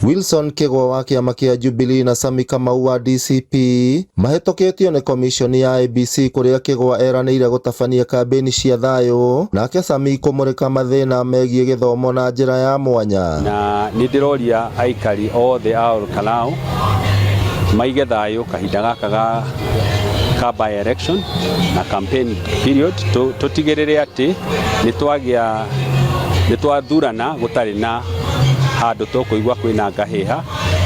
Wilson Kigwa wa kĩama kĩa Jubilee na Sami Kamau wa DCP mahĩtũkĩtio nĩ komishoni ya IEBC kũrĩa Kigwa eranĩire gũtabania kambĩini cia thayũ nake Sami kũmũrĩka mathĩna megiĩ gĩthomo na njĩra ya mwanya. Na nĩ ndĩroria aikari othe a Olkalau maige thayũ kahinda gaka ka by election na campaign period tutigĩrĩre atĩ nĩ twathurana gũtarĩ na handũ tũkũigua kwĩna ngahĩha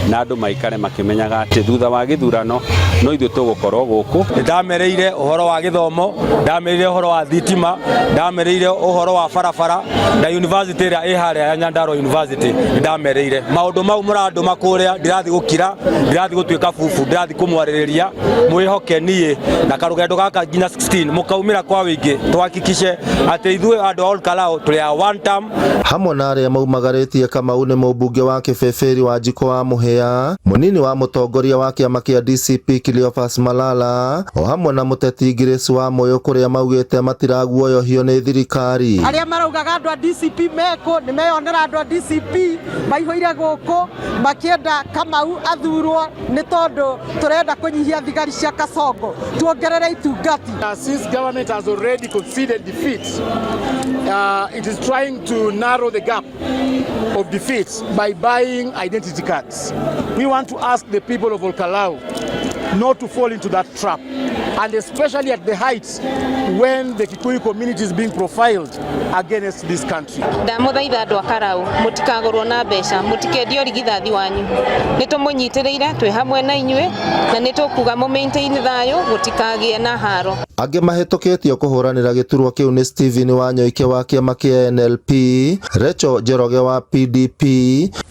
na andũ maikare makĩmenyaga atĩ thutha wa gĩthurano no ithuĩ tũgũkorwo gũkũ. Ndamereire ũhoro wa gĩthomo, ndamereire ũhoro wa thitima, ndamereire ũhoro wa barabara na university ĩrĩa ĩ harĩa ya Nyandarua University ndamereire maũndũ mau mũrandũma kũrĩa ndirathi gũkira, ndirathi gũtuĩka bubu, ndirathi kũmwarĩrĩria mwĩhoke niĩ na karũgendo gaka nginya 16 mũkaumĩra kwa wĩingĩ twahakikishe atĩ ithuĩ andũ a Olkalau tũrĩ a one term. Hamwe na arĩa maumagarĩtie Kamau nĩ mũmbunge wa Kĩbeberi wa Njiko wa Mũhĩa, mũnini wa mũtongoria wa kĩama kĩa DCP Cleophas Malala, o hamwe na mũteti Grace wa Moyo kũrĩa maugĩte matiraguoyohio nĩ thirikari. Arĩa maraugaga andũ a DCP meko nĩ meyonera andũ a DCP maihũire gũkũ makĩenda Kamau athurwo nĩ tondũ tũrenda kũnyihia thigari cia Kasongo tuongerere itungati. Since government has already conceded defeat, it is trying to narrow the gap of defeats by buying identity cards. We want to ask the people of Olkalau not to fall into that trap, and especially at the heights when the Kikuyu community is being profiled against this country. Ndamuthaitha andũ a Karau mutikagorwo na mbeca, mutikendio rigithathi wanyu, nĩtũmũnyitĩrĩire twĩ hamwe na inyuĩ na nĩtũkuga maintain thayũ gũtikagĩe na haro. Angĩ mahĩtũkĩtio kũhũranĩra gĩturwa kĩu nĩ Stephen Wanyoike wa kĩama kĩa NLP, Rachel Njoroge wa PDP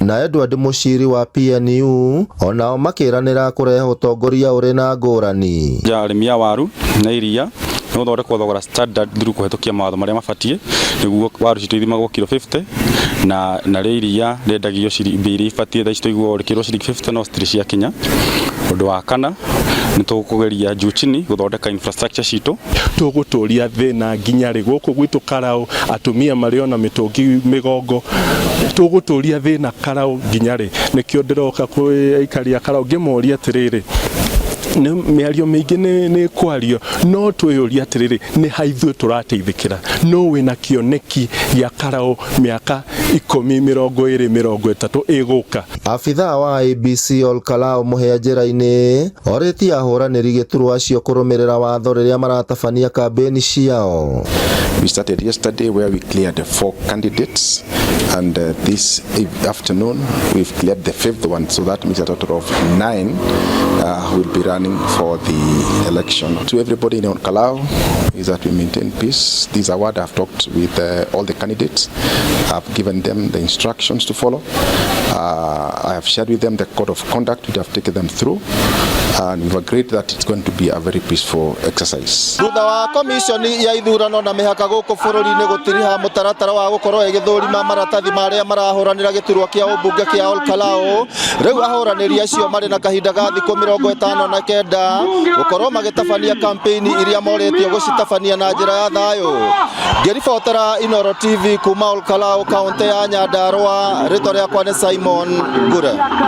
na Edward Mushiri wa PNU, onao makĩranĩra kũrehe ũtongoria ũrĩ na ngũrani. Arĩmi a waru na iria no thondekwo thogora standard through kũhetũkia mawatho marĩa mabatiĩ nĩguo waru citũ ithimagwo kilo 50 na rĩa iria rendagio ciringi iria ibatiĩ thaa citũ rĩkĩrwo ciringi 50 no citirĩ ciakinya. Ũndũ wa kana nĩ tũkũgeria juu chini gũthondeka infrastructure citũ, tũgũtũria thĩna nginya rĩ gũkũ gwitũ Karau, atumia marĩ ona mĩtũngi mĩgongo, tũgũtũria thĩna Karau nginya rĩ. Nĩkĩo ndĩroka kwĩ aikari a Karau ngĩmoria atĩrĩrĩ, mĩario mĩingĩ nĩ kwario no twĩyũria atĩrĩrĩ nĩ haithuĩ tũrateithĩkĩra no wĩna kĩoneki gĩa Karau mĩaka 10, 20, 30 ĩgũka. Abithaa wa IEBC Olkalau Mũhĩa njĩra-inĩ orĩtie ahũranĩri gĩturwa acio kũrũmĩrĩra watho rĩrĩa maratabania kambĩini ciao. We started yesterday where we cleared 4 candidates, and this afternoon we've cleared the 5th one, so that means a total of 9 will be running for the election. To everybody in Olkalau is that we maintain peace. This award I've talked with all the candidates. I've given them the instructions to follow. I have shared with them the code of conduct which I've taken them through, and we've agreed that it's going to be a very peaceful exercise. Thutha wa komishoni ya ithurano na mĩhaka gũkũ bũrũri-inĩ gũtiriha mũtaratara wa gũkorwo ĩgĩthũrima maratathi marĩa marahũranĩra gĩturwa kĩa ũmbunge kĩa Olkalau, rĩu ahũranĩri acio marĩ na kahinda ga thikũ 59 gũkorwo magĩtabania kambĩini iria morĩtio gũcitabania na njĩra ya thayũ. Ngĩribotera Inooro TV kuma Olkalau, kaũntĩ ya Nyandarua, rĩtwa rĩakwa nĩ Simon Ngure.